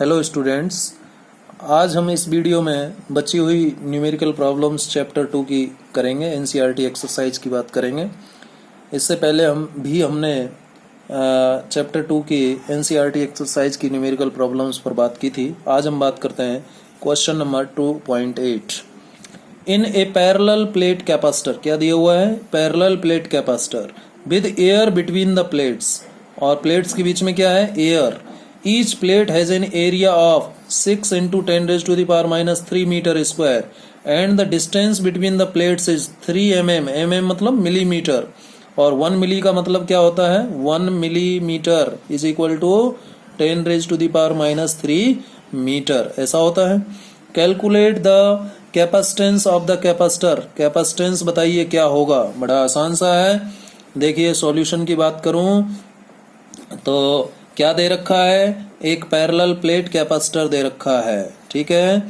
Hello students, आज हम इस वीडियो में बची हुई न्यूमेरिकल प्रॉब्लम्स चैप्टर 2 की करेंगे। एनसीईआरटी एक्सरसाइज की बात करेंगे। इससे पहले हमने चैप्टर 2 की एनसीईआरटी एक्सरसाइज की न्यूमेरिकल प्रॉब्लम्स पर बात की थी। आज हम बात करते हैं क्वेश्चन नंबर 2.8। इन ए पैरेलल प्लेट कैपेसिटर, क्या दिया हुआ है? Parallel plate capacitor with air between the plates, और प्लेट्स के बीच में क्या है? Air. Each plate has an area of 6 into 10 raised to the power minus 3 meter square and the distance between the plates is 3 mm। mm मतलब millimetre, और 1 milli का मतलब क्या होता है? 1 millimetre is equal to 10 raised to the power minus 3 metre, ऐसा होता है। Calculate the capacitance of the capacitor. Capacitance बताइए क्या होगा? बड़ा आसान सा है। देखिए सॉल्यूशन की बात करूं तो क्या दे रखा है? एक पैरेलल प्लेट कैपेसिटर दे रखा है, ठीक है।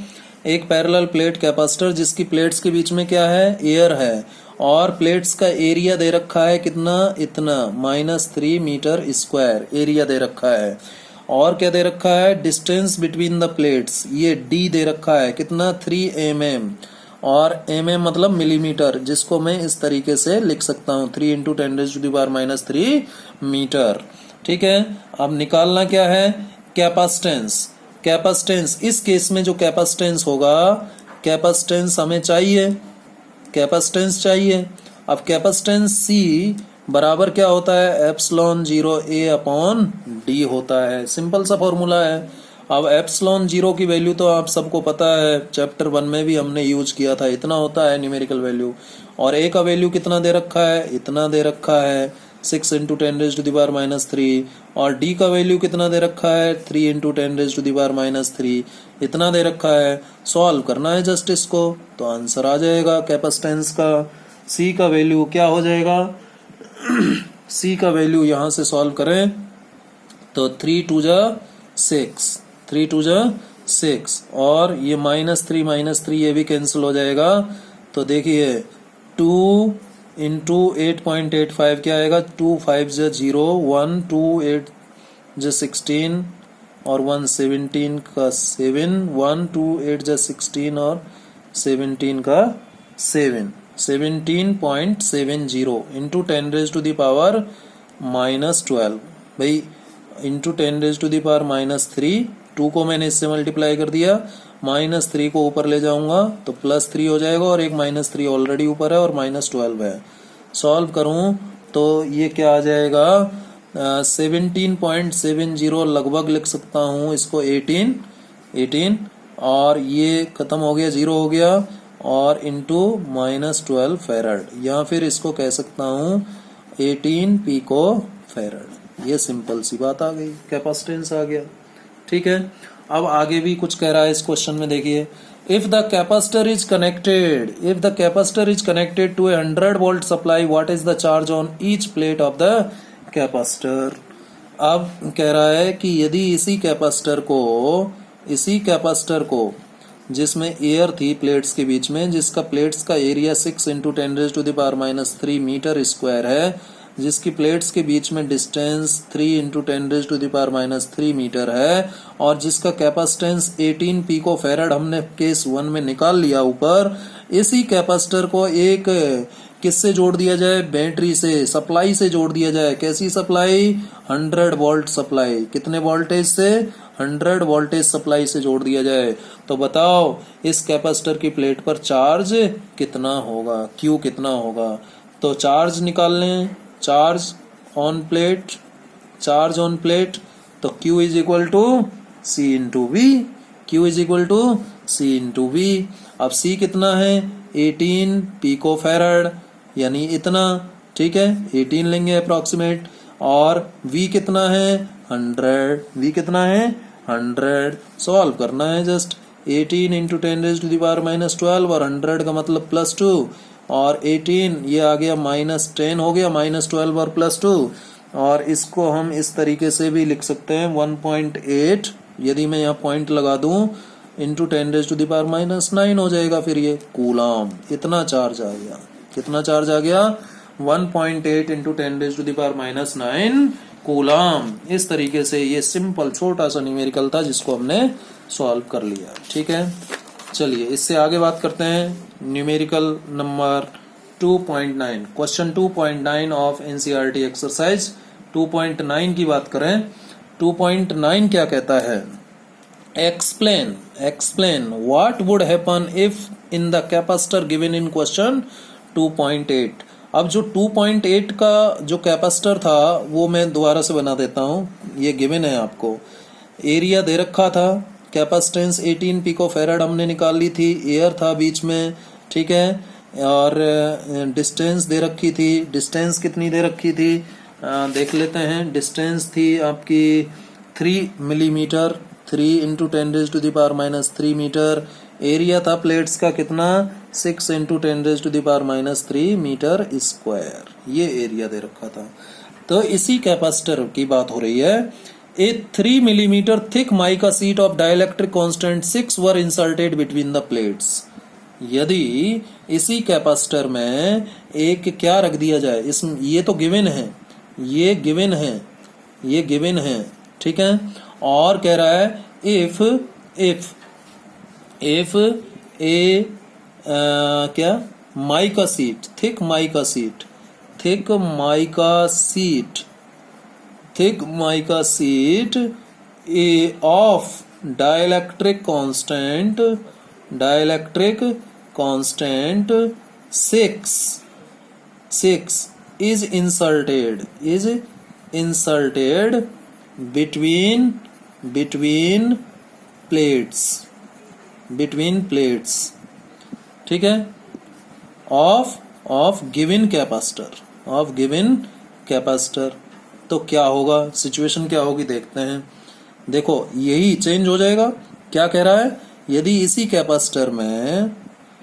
एक पैरेलल प्लेट कैपेसिटर जिसकी प्लेट्स के बीच में क्या है? एयर है, और प्लेट्स का एरिया दे रखा है कितना? इतना, -3 मीटर स्क्वायर एरिया दे रखा है। और क्या दे रखा है? डिस्टेंस बिटवीन द प्लेट्स, ये डी दे रखा है कितना? 3 mm, और mm मतलब मिलीमीटर, जिसको मैं इस तरीके से लिख सकता हूँ 3 × 10⁻³ मीटर, ठीक है। अब निकालना क्या है? कैपेसिटेंस। कैपेसिटेंस इस केस में जो कैपेसिटेंस होगा, कैपेसिटेंस हमें चाहिए, कैपेसिटेंस चाहिए। अब कैपेसिटेंस C बराबर क्या होता है? एप्सिलॉन 0 A/d होता है। सिंपल सा फॉर्मूला है। अब एप्सिलॉन 0 की वैल्यू तो आप सबको पता है, चैप्टर 1 में भी हमने यूज किया था। इतना होता है न्यूमेरिकल वैल्यू, और A का वैल्यू कितना दे रखा है? इतना दे रखा है 6 × 10⁻³ और D का वैल्यू कितना दे रखा है? 3 × 10⁻³ इतना दे रखा है। सॉल्व करना है जस्ट इसको, तो आंसर आ जाएगा कैपेसिटेंस का। C का वैल्यू क्या हो जाएगा? C का वैल्यू यहाँ से सॉल्व करें तो 3 × 2 = 6, 3 × 2 = 6, और ये -3 ये भी कैंसिल हो जाएगा। तो देखिए 2 × 8.85 क्या आएगा? 2 × 5 = 0, 1 2 8 = 16, और 1 17 का 7, 1 2 8 = 16 और 17 का 7, 17.70 × 10⁻⁻12। भाई इंटू 10⁻³ 2 को मैंने इससे मल्टीप्लाई कर दिया, -3 को ऊपर ले जाऊंगा तो +3 हो जाएगा, और एक -3 ऑलरेडी ऊपर है और -12 है। सॉल्व करूं तो ये क्या आ जाएगा? 17.70 लगभग लिख सकता हूं इसको 18, और ये खत्म हो गया, 0 हो गया, और इंटू -12 फैराड, या फिर इसको कह सकता हूं 18 पिको फैराड। ये सिंपल सी बात आ गई, कैपेसिटेंस आ गया, ठीक है। अब आगे भी कुछ कह रहा है इस क्वेश्चन में, देखिए। If the capacitor is connected to a 100 volt supply, what is the charge on each plate of the capacitor? अब कह रहा है कि यदि इसी कैपेसिटर को जिसमें एयर थी प्लेट्स के बीच में, जिसका प्लेट्स का एरिया 6 × 10⁻³ मीटर स्क्वायर है, जिसकी प्लेट्स के बीच में डिस्टेंस 3 × 10⁻³ मीटर है, और जिसका कैपेसिटेंस 18 पिको फैराड हमने केस 1 में निकाल लिया ऊपर, इसी कैपेसिटर को एक किससे जोड़ दिया जाए? बैटरी से, सप्लाई से जोड़ दिया जाए। कैसी सप्लाई? 100 volt supply. कितने वोल्टेज से? 100 वोल्टेज सप्लाई से जोड़ दिया जाए। तो बताओ इस कैपेसिटर की प्लेट पर चार्ज कितना होगा? Q कितना होगा? तो चार्ज निकाल लें। चार्ज ऑन प्लेट, तो Q = C × V, Q = C × V। अब C कितना है? 18 पिको फैराड, यानी इतना, ठीक है, 18 लेंगे अप्रोक्सीमेट, और V कितना है? 100, V कितना है? 100। सॉल्व करना है जस्ट, 18 × 10⁻12, और 100 का मतलब +2, और 18 ये आ गया -10 हो गया, -12 और +2, और इसको हम इस तरीके से भी लिख सकते हैं 1.8, यदि मैं यहाँ पॉइंट लगा दूं, × 10⁻⁹ हो जाएगा फिर ये कूलम। इतना चार्ज आ गया। कितना चार्ज आ गया? 1.8 × 10⁻⁹ कूलम। इस तरीके से ये सिंपल छोटा सा न्यूमेरिकल था जिसको हमने सॉल्व कर लिया। ठीक है, चलिए इससे आगे बात करते हैं। Numerical number 2.9, question 2.9 of NCERT exercise 2.9 की बात करें। 2.9 क्या कहता है? Explain what would happen if in the capacitor given in question 2.8। अब जो 2.8 का जो कैपेसिटर था वो मैं दोबारा से बना देता हूँ। ये गिवन है आपको, एरिया दे रखा था, कैपेसिटेंस 18 पिकोफैराड हमने निकाल ली थी, एयर था बीच में, ठीक है, और डिस्टेंस दे रखी थी। डिस्टेंस कितनी दे रखी थी देख लेते हैं। डिस्टेंस थी आपकी 3 मिलीमीटर, 3 इंटू 10⁻³ मीटर। एरिया था प्लेट्स का कितना, 6 इंटू 10⁻³ मीटर स्क्वायर। ये एरिया दे रखा था। तो इसी कैपेसिटर की बात हो रही है। ए 3 millimetre thick mica sheet of dielectric constant 6 were inserted between the plates. यदि इसी कैपेसिटर में एक क्या रख दिया जाए, इसमें ये तो गिवन है, ये गिवन है, ठीक है। और कह रहा है इफ ए क्या mica sheet, thick mica sheet A of dielectric constant 6 is inserted between plates, ठीक है, of given capacitor। तो क्या होगा, सिचुएशन क्या होगी देखते हैं। देखो यही चेंज हो जाएगा। क्या कह रहा है, यदि इसी कैपेसिटर में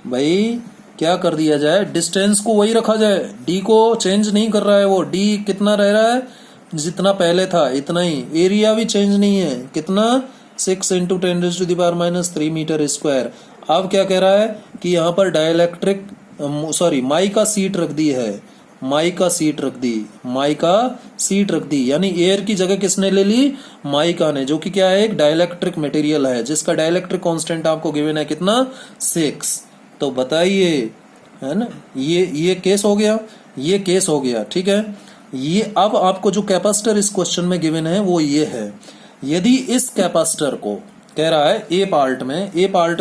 भाई क्या कर दिया जाए, डिस्टेंस को वही रखा जाए, डी को चेंज नहीं कर रहा है वो, डी कितना रह रहा है जितना पहले था इतना ही। एरिया भी चेंज नहीं है, कितना 6 इंटू 10⁻³ मीटर स्क्वायर। अब क्या कह रहा है कि यहाँ पर माइका सीट रख दी है, माइका सीट रख दी, यानी एयर की जगह किसने ले ली, माइका ने, जो कि क्या है, एक डाइलेक्ट्रिक मटेरियल है जिसका डाइलेक्ट्रिक कांस्टेंट आपको गिवन है कितना, 6। तो बताइए, है ना, ये केस हो गया, ठीक है। ये अब आपको जो कैपेसिटर इस क्वेश्चन में गिवन है वो ये है। यदि इस कैपेसिटर को कह रहा है ए पार्ट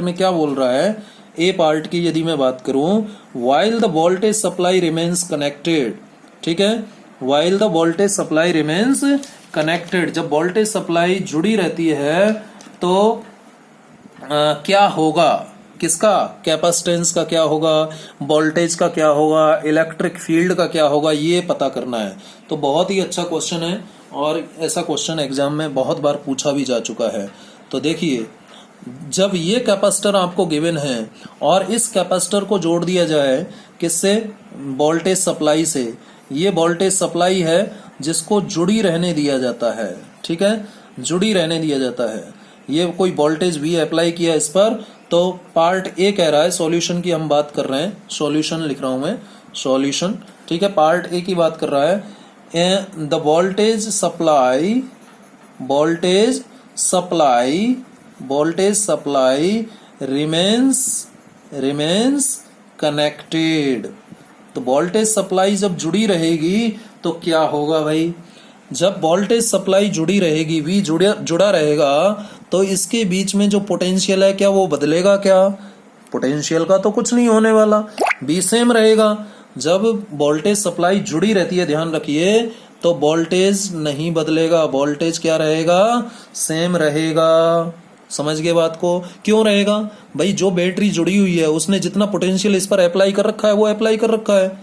में क्या बोल रहा है, ए पार्ट की यदि मैं बात करूं, while the voltage supply remains connected, ठीक है, while the voltage supply remains connected, जब वोल्टेज सप्लाई जुड़ी रहती है तो क्या होगा, किसका, कैपेसिटेंस का क्या होगा, वोल्टेज का क्या होगा, इलेक्ट्रिक फील्ड का क्या होगा, ये पता करना है। तो बहुत ही अच्छा क्वेश्चन है और ऐसा क्वेश्चन एग्जाम में बहुत बार पूछा भी जा चुका है। तो देखिए, जब ये कैपेसिटर आपको गिवन है और इस कैपेसिटर को जोड़ दिया जाए किससे, वोल्टेज सप्लाई से, ये वोल्टेज सप्लाई है जिसको जुड़ी रहने दिया जाता है, ठीक है, जुड़ी रहने दिया जाता है। ये कोई वोल्टेज भी अप्लाई किया इस पर, तो पार्ट ए कह रहा है, सॉल्यूशन की हम बात कर रहे हैं, सॉल्यूशन लिख रहा हूं मैं, सॉल्यूशन, ठीक है। पार्ट ए की बात कर रहा है, the voltage supply remains connected. तो वोल्टेज सप्लाई जब जुड़ी रहेगी तो क्या होगा भाई, जब वोल्टेज सप्लाई जुड़ी रहेगी, वी जुड़ा रहेगा, तो इसके बीच में जो पोटेंशियल है क्या वो बदलेगा क्या, पोटेंशियल का तो कुछ नहीं होने वाला, बी सेम रहेगा। जब वोल्टेज सप्लाई जुड़ी रहती है, ध्यान रखिए, तो वोल्टेज नहीं बदलेगा, वोल्टेज क्या रहेगा, सेम रहेगा। समझ गए बात को, क्यों रहेगा भाई, जो बैटरी जुड़ी हुई है उसने जितना पोटेंशियल इस पर अप्लाई कर रखा है वो अप्लाई कर रखा है,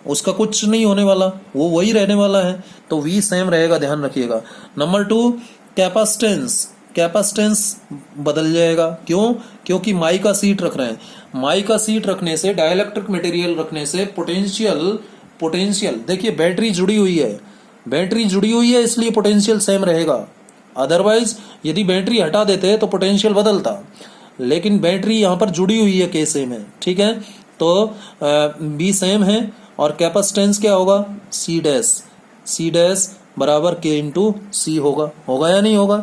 उसका कुछ नहीं होने वाला, वो वही रहने वाला है, तो V सेम रहेगा, ध्यान रखिएगा। नंबर 2, कैपेसिटेंस बदल जाएगा, क्यों, क्योंकि माइका सीट रख रहे हैं, माइका सीट रखने से, डाइलेक्ट्रिक मटेरियल रखने से पोटेंशियल देखिए, बैटरी जुड़ी हुई है इसलिए पोटेंशियल सेम रहेगा। अदरवाइज यदि बैटरी हटा देते तो पोटेंशियल बदलता, लेकिन बैटरी यहाँ पर जुड़ी हुई है केसे में, ठीक है, तो बी सेम है। और कैपेसिटेंस क्या होगा, सी डैश बराबर के इंटू सी होगा। होगा या नहीं होगा?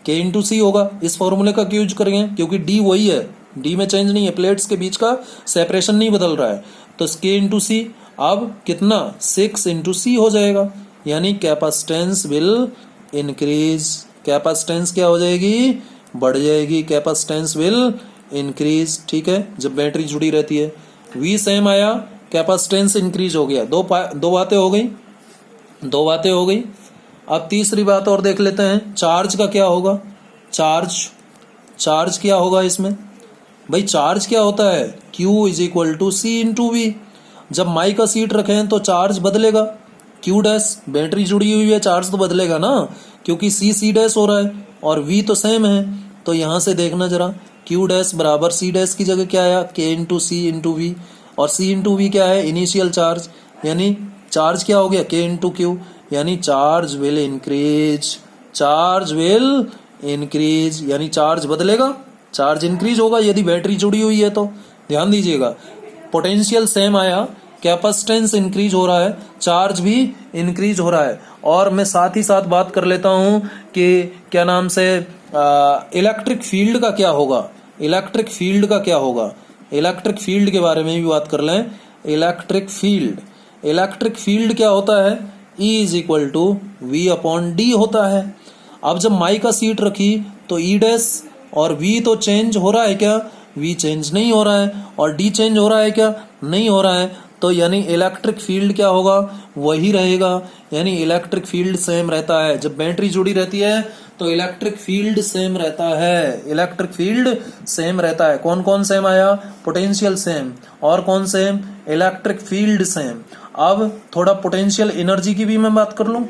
के इंटू सी होगा। इस फॉर्मूले का क्यों यूज करेंगे? क्योंकि डी वही है, डी में चेंज नहीं है, प्लेट्स के बीच का सेपरेशन नहीं बदल रहा है। तो के इंटू सी अब कितना 6 इंटू सी हो जाएगा, यानी कैपेसिटेंस विल इंक्रीज। कैपेसिटेंस क्या हो जाएगी? बढ़ जाएगी। Capacitance will increase. ठीक है, जब बैटरी जुड़ी रहती है। वी सेम आया, कैपेसिटेंस इंक्रीज हो गया। दो बातें हो गई, दो बातें हो गई। अब तीसरी बात और देख लेते हैं, चार्ज का क्या होगा? चार्ज क्या होगा इसमें? भाई चार्ज क्या होता है? Q is equal to C into V. जब माई का सीट रखें तो चार्ज बदलेगा। Q डैश, बैटरी जुड़ी हुई है, चार्ज तो बदलेगा ना, क्योंकि सी डैश हो रहा है और V तो सेम है। तो यहां से देखना जरा, Q डैश बराबर सी डैश की जगह क्या आया? K into C into V. और सी इंटू वी क्या है? इनिशियल चार्ज, यानी चार्ज क्या हो गया? K इंटू क्यू, यानी charge will increase. Charge will increase यानी चार्ज बदलेगा, चार्ज इंक्रीज होगा यदि बैटरी जुड़ी हुई है तो। ध्यान दीजिएगा, पोटेंशियल सेम आया, कैपेसिटेंस इंक्रीज हो रहा है, चार्ज भी इंक्रीज हो रहा है। और मैं साथ ही साथ बात कर लेता हूं कि क्या नाम से इलेक्ट्रिक फील्ड का क्या होगा। इलेक्ट्रिक फील्ड का क्या होगा, इलेक्ट्रिक फील्ड के बारे में भी बात कर लें। इलेक्ट्रिक फील्ड क्या होता है? E is equal to V upon D होता है। अब जब माई का सीट रखी तो E डैश और V तो चेंज हो रहा है क्या? V चेंज नहीं हो रहा है। और D चेंज हो रहा है क्या? नहीं हो रहा है। तो यानी इलेक्ट्रिक फील्ड क्या होगा? वही रहेगा, यानी इलेक्ट्रिक फील्ड सेम रहता है। जब बैटरी जुड़ी रहती है तो इलेक्ट्रिक फील्ड सेम रहता है। इलेक्ट्रिक फील्ड सेम रहता है। कौन कौन सेम आया? पोटेंशियल सेम, और कौन सेम? Electric field same. अब थोड़ा पोटेंशियल एनर्जी की भी मैं बात कर लूं।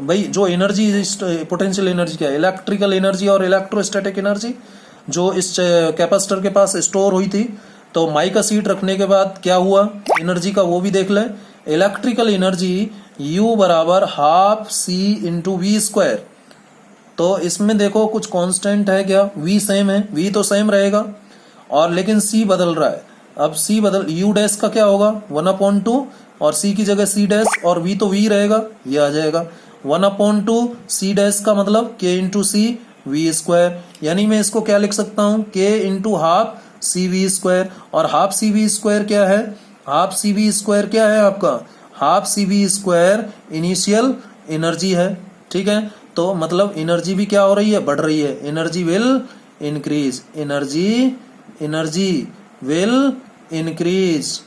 भाई जो एनर्जी, पोटेंशियल एनर्जी क्या है? इलेक्ट्रिकल एनर्जी और इलेक्ट्रोस्टैटिक एनर्जी जो इस कैपेसिटर के पास स्टोर हुई थी। तो माई का सीट रखने के बाद क्या हुआ एनर्जी का, वो भी देख ले। इलेक्ट्रिकल एनर्जी U बराबर half C into V square. तो इसमें देखो कुछ कांस्टेंट है क्या? V सेम है, V तो सेम रहेगा, और लेकिन C बदल रहा है। अब C बदल, U डैश का क्या होगा? 1/2, और C की जगह C डैश, और V तो V रहेगा, ये आ जाएगा 1/2। C डैश का मतलब K into C V square, यानी मैं इसको क्या लिख सकता हूं? K into half C V square. और हाफ सी वी स्क्वायर क्या है? हाफ सी वी स्क्वायर क्या है आपका? Half C V square initial energy है। ठीक है, तो मतलब एनर्जी भी क्या हो रही है? बढ़ रही है। Energy will increase, energy will increase.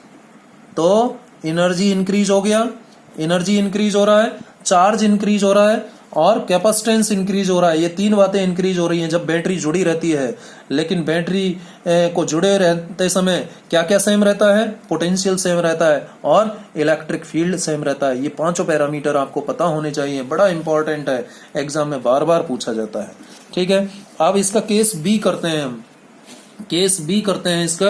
तो एनर्जी इंक्रीज हो गया, एनर्जी इंक्रीज हो रहा है, चार्ज इंक्रीज हो रहा है, और कैपेसिटेंस इंक्रीज हो रहा है। ये तीन बातें इंक्रीज हो रही हैं जब बैटरी जुड़ी रहती है। लेकिन बैटरी को जुड़े रहते समय क्या क्या सेम रहता है? पोटेंशियल सेम रहता है और इलेक्ट्रिक फील्ड सेम रहता है। ये पांचों पैरामीटर आपको पता होने चाहिए, बड़ा इंपॉर्टेंट है, एग्जाम में बार बार पूछा जाता है। ठीक है, अब इसका केस बी करते हैं हम। केस बी करते हैं इसका।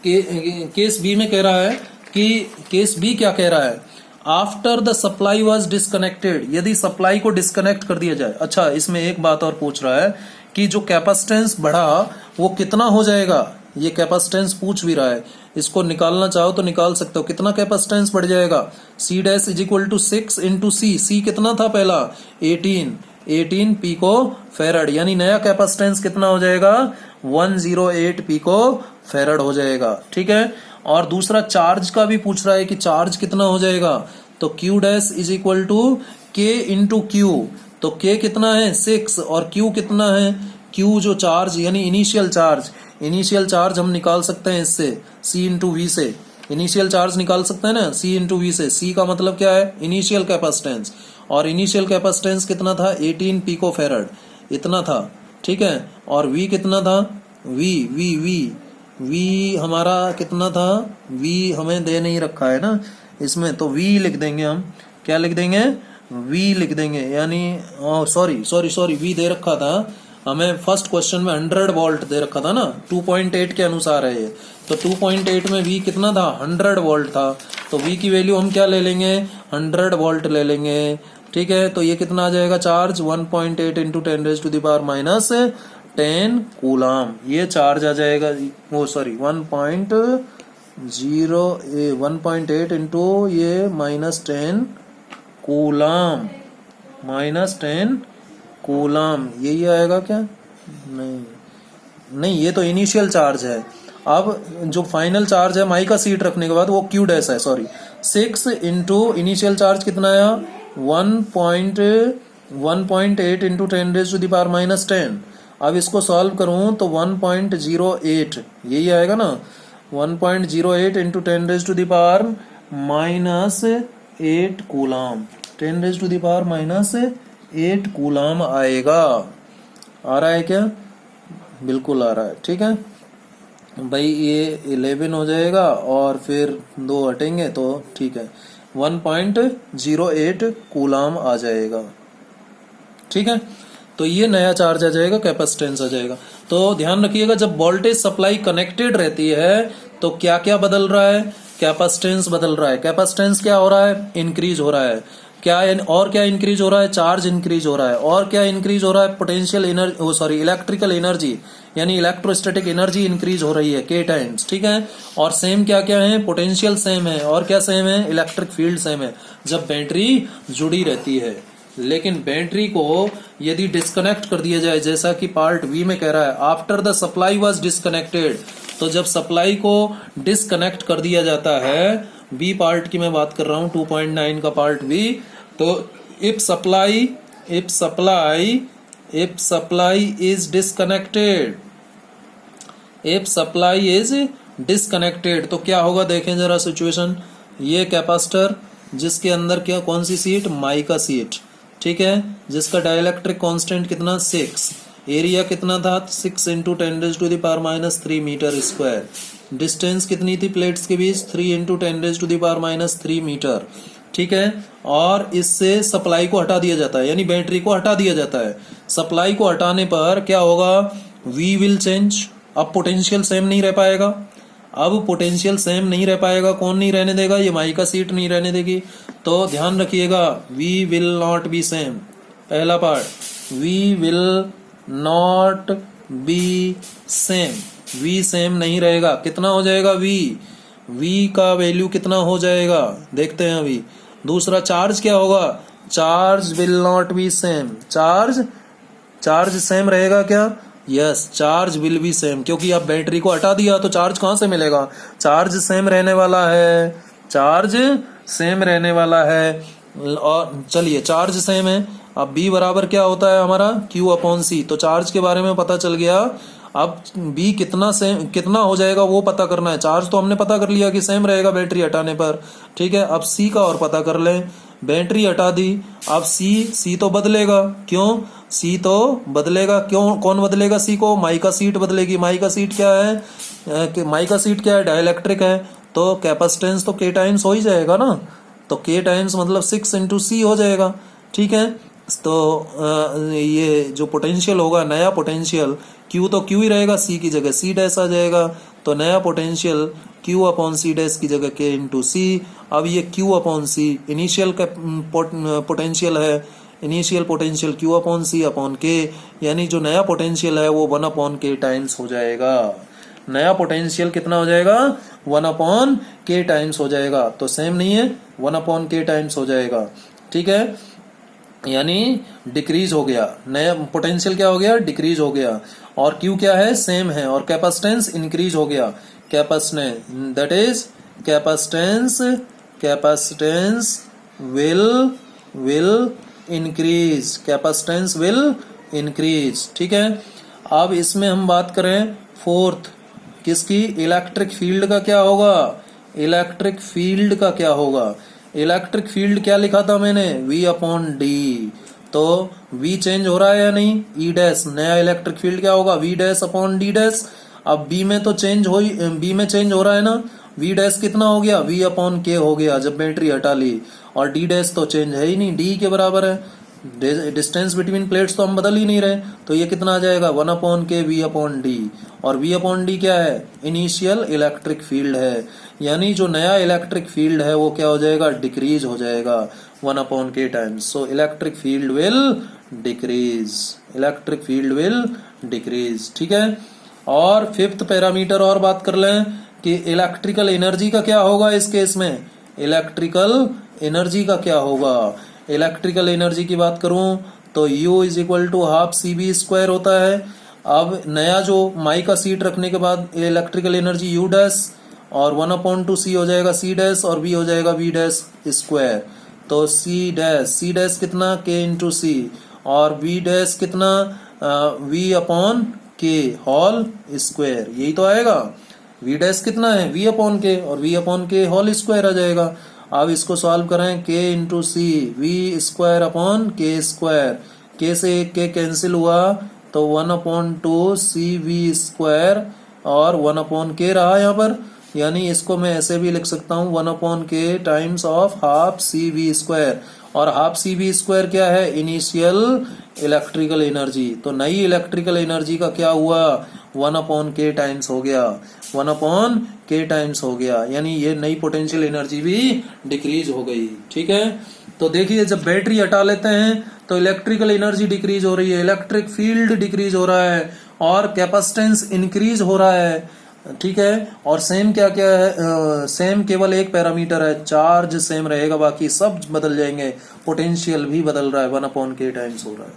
केस बी में कह रहा है कि केस बी क्या कह रहा है? After the supply was disconnected, यदि सप्लाई को डिस्कनेक्ट कर दिया जाए। अच्छा, इसमें एक बात और पूछ रहा है कि जो कैपेसिटेंस बढ़ा वो कितना हो जाएगा। ये कैपेसिटेंस पूछ भी रहा है, इसको निकालना चाहो तो निकाल सकते हो। कितना कैपेसिटेंस बढ़ जाएगा? C dash is equal to 6 into C कितना था पहला? 18 पिको फेरड, यानी नया कैपेसिटेंस कितना हो जाएगा? 108 पिको फेरड हो जाएगा। ठीक है, और दूसरा चार्ज का भी पूछ रहा है कि चार्ज कितना हो जाएगा। तो Q dash is equal to K into Q. तो K कितना है? 6, और Q कितना है? Q जो चार्ज यानी इनिशियल चार्ज हम निकाल सकते हैं इससे, C इंटू वी से। इनिशियल चार्ज निकाल सकते हैं ना C इंटू वी से। C का मतलब क्या है? इनिशियल कैपेसिटेंस, और इनिशियल कैपेसिटेंस कितना था? 18 पिको फेरड, इतना था। ठीक है, और V कितना था? V हमारा कितना था? V हमें दे नहीं रखा है ना इसमें, तो V लिख देंगे हम। क्या लिख देंगे? V लिख देंगे, यानी सॉरी V दे रखा था हमें फर्स्ट क्वेश्चन में 100 वोल्ट दे रखा था ना, 2.8 के अनुसार है ये। तो 2.8 में V कितना था? 100 वोल्ट था। तो V की वैल्यू हम क्या ले लेंगे? 100 वोल्ट ले लेंगे। ठीक है, तो ये कितना आ जाएगा चार्ज? 1.8 इंटू 10⁻⁻10 कूलाम, ये चार्ज आ जाएगा। वो सॉरी 1.8 इंटू ये -10 कूलाम। -10 कूलम, यही आएगा क्या? नहीं नहीं, ये तो इनिशियल चार्ज है। अब जो फाइनल चार्ज है माइका सीट रखने के बाद वो Q डैश है, सॉरी 6 इंटू इनिशियल चार्ज कितना आया 1.8 इंटू 10⁻⁻10। अब इसको सॉल्व करूं तो 1.08 यही आएगा ना, 1.08 इंटू 10⁻⁻8 कूलम, 10⁻⁻8 कूलम आएगा। आ रहा है क्या? बिल्कुल आ रहा है, ठीक है भाई। ये 11 हो जाएगा और फिर 2 हटेंगे तो ठीक है, 1.08 कूलम आ जाएगा, ठीक है। तो ये नया चार्ज आ जाएगा, कैपेसिटेंस आ जाएगा। तो ध्यान रखिएगा, जब वोल्टेज सप्लाई कनेक्टेड रहती है तो क्या क्या बदल रहा है? कैपेसिटेंस बदल रहा है। कैपेसिटेंस क्या हो रहा है? इंक्रीज हो रहा है। और क्या इंक्रीज हो रहा है? चार्ज इंक्रीज हो रहा है। और क्या इंक्रीज हो रहा है? Potential energy, sorry electrical energy यानी इलेक्ट्रोस्टैटिक एनर्जी इंक्रीज हो रही है K टाइम्स, ठीक है। और सेम क्या क्या है? पोटेंशियल सेम है। और क्या सेम है? इलेक्ट्रिक फील्ड सेम है जब बैटरी जुड़ी रहती है। लेकिन बैटरी को यदि डिस्कनेक्ट कर दिया जाए, जैसा कि पार्ट बी में कह रहा है, after the supply was disconnected, तो जब सप्लाई को डिस्कनेक्ट कर दिया जाता है, बी पार्ट की मैं बात कर रहा हूं 2.9 का पार्ट बी, तो if supply is disconnected, if supply is disconnected तो क्या होगा? देखें जरा सिचुएशन। ये कैपेसिटर जिसके अंदर क्या, कौन सी सीट? माइका सीट, ठीक है, जिसका डाइलेक्ट्रिक कांस्टेंट कितना? 6, एरिया कितना था? 6 इंटू 10⁻³ मीटर स्क्वायर। डिस्टेंस कितनी थी प्लेट्स के बीच? 3 इंटू 10⁻³ मीटर, ठीक है। और इससे सप्लाई को हटा दिया जाता है, यानी बैटरी को हटा दिया जाता है। सप्लाई को हटाने पर क्या होगा? V will change. अब पोटेंशियल सेम नहीं रह पाएगा। अब पोटेंशियल सेम नहीं रह पाएगा। कौन नहीं रहने देगा? ये माइका सीट नहीं रहने देगी। तो ध्यान रखिएगा, V will not be same. पहला पार्ट, V will not be same, V same नहीं रहेगा। कितना हो जाएगा V का वैल्यू कितना हो जाएगा देखते हैं अभी। दूसरा, चार्ज क्या होगा? Charge will not be same. Charge same रहेगा क्या? Yes, charge will be same, क्योंकि आप बैटरी को हटा दिया तो चार्ज कहां से मिलेगा? चार्ज सेम रहने वाला है, चार्ज सेम रहने वाला है। और चलिए, चार्ज सेम है। अब B बराबर क्या होता है हमारा? Q/C। तो चार्ज के बारे में पता चल गया। अब B कितना हो जाएगा वो पता करना है। चार्ज तो हमने पता कर लिया कि सेम रहेगा बैटरी हटाने पर, ठीक है। अब C का और पता कर लें। बैटरी हटा दी, अब C तो बदलेगा। क्यों? C तो बदलेगा। क्यों? कौन बदलेगा C को? माइका सीट बदलेगी। माइका सीट क्या है? माइका सीट क्या है? डाइलेक्ट्रिक है। तो कैपेसिटेंस तो K टाइम्स हो ही जाएगा ना। तो K टाइम्स मतलब 6 इंटू C हो जाएगा, ठीक है। तो ये जो पोटेंशियल होगा, नया पोटेंशियल, Q तो Q ही रहेगा, C की जगह C डैश आ जाएगा। तो नया पोटेंशियल Q/C डैश की जगह K इंटू C। अब ये Q/C इनिशियल पोटेंशियल है, इनिशियल पोटेंशियल Q/C/K, यानी जो नया पोटेंशियल है वो 1/K टाइम्स हो जाएगा। नया पोटेंशियल कितना हो जाएगा? 1/K टाइम्स हो जाएगा। तो सेम नहीं है, 1/K टाइम्स हो जाएगा, ठीक है। यानी डिक्रीज हो गया, नया पोटेंशियल क्या हो गया? डिक्रीज हो गया। और Q क्या है? सेम है। और कैपेसिटेंस इंक्रीज हो गया। Capacitance, that is capacitance will increase, capacitance will increase, ठीक है। अब इसमें हम बात करें फोर्थ, किसकी? इलेक्ट्रिक फील्ड का क्या होगा? इलेक्ट्रिक फील्ड का क्या होगा? इलेक्ट्रिक फील्ड क्या लिखा था मैंने? V/D। तो V चेंज हो रहा है या नहीं? E डैश, नया इलेक्ट्रिक फील्ड क्या होगा? V dash dash. अब B में तो चेंज हो रहा है ना। V डैश कितना हो गया? V/K हो गया जब बैटरी हटा ली। और D डैश तो चेंज है ही नहीं, D के बराबर है। डिस्टेंस बिटवीन प्लेट्स तो हम बदल ही नहीं रहे, तो ये कितना आ जाएगा? 1/K V/D। और V/D क्या है? इनिशियल इलेक्ट्रिक फील्ड है, यानी जो नया इलेक्ट्रिक फील्ड है वो क्या हो जाएगा? डिक्रीज हो जाएगा 1/K times. So electric field will decrease, electric field will decrease, ठीक है। और फिफ्थ पैरामीटर और बात कर लें कि इलेक्ट्रिकल एनर्जी का क्या होगा इस केस में? इलेक्ट्रिकल एनर्जी का क्या होगा? इलेक्ट्रिकल एनर्जी की बात करूं तो U is equal to half CV² होता है। अब नया जो माई का सीट रखने के बाद इलेक्ट्रिकल एनर्जी U डैश और 1/2 C हो जाएगा C डैश और V हो जाएगा V डैश स्क्वायर। तो C डैश कितना K इंटू सी और V डैश कितना V upon K whole square, यही तो आएगा। V डैश कितना है V अपॉन K और V upon K whole square आ जाएगा। अब इसको सॉल्व करें K into C V square upon K square, K से एक K कैंसिल हुआ तो 1/2 CV स्क्वायर और 1/K रहा यहाँ पर, यानी इसको मैं ऐसे भी लिख सकता हूँ 1/K times of half CV square. और हाफ CV स्क्वायर क्या है? Initial electrical energy. तो नई इलेक्ट्रिकल एनर्जी का क्या हुआ? 1/K टाइम्स हो गया, 1/K टाइम्स हो गया, यानी ये नई पोटेंशियल एनर्जी भी डिक्रीज हो गई। ठीक है, तो देखिए जब बैटरी हटा लेते हैं तो इलेक्ट्रिकल एनर्जी डिक्रीज हो रही है, इलेक्ट्रिक फील्ड डिक्रीज हो रहा है और कैपेसिटेंस इंक्रीज हो रहा है। ठीक है, और सेम क्या क्या है, सेम केवल एक पैरामीटर है, चार्ज सेम रहेगा, बाकी सब बदल जाएंगे। पोटेंशियल भी बदल रहा है, 1/K टाइम्स हो रहा है,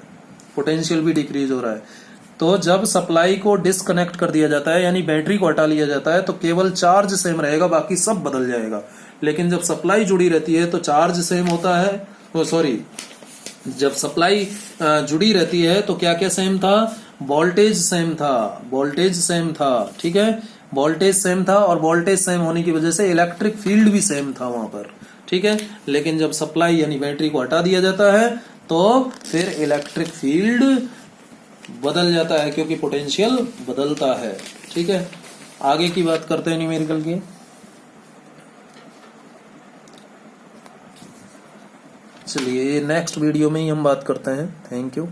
पोटेंशियल भी डिक्रीज हो रहा है। तो जब सप्लाई को डिस्कनेक्ट कर दिया जाता है यानी बैटरी को हटा लिया जाता है तो केवल चार्ज सेम रहेगा, बाकी सब बदल जाएगा। लेकिन जब सप्लाई जुड़ी रहती है तो चार्ज सेम होता है, सॉरी, जब सप्लाई जुड़ी रहती है तो क्या क्या सेम था? वोल्टेज सेम था, वोल्टेज सेम था। ठीक है, वोल्टेज सेम था और वोल्टेज सेम होने की वजह से इलेक्ट्रिक फील्ड भी सेम था वहां पर। ठीक है, लेकिन जब सप्लाई यानी बैटरी को हटा दिया जाता है तो फिर इलेक्ट्रिक फील्ड बदल जाता है क्योंकि पोटेंशियल बदलता है। ठीक है, आगे की बात करते हैं न्यूमेरिकल की। चलिए नेक्स्ट वीडियो में ही हम बात करते हैं। Thank you.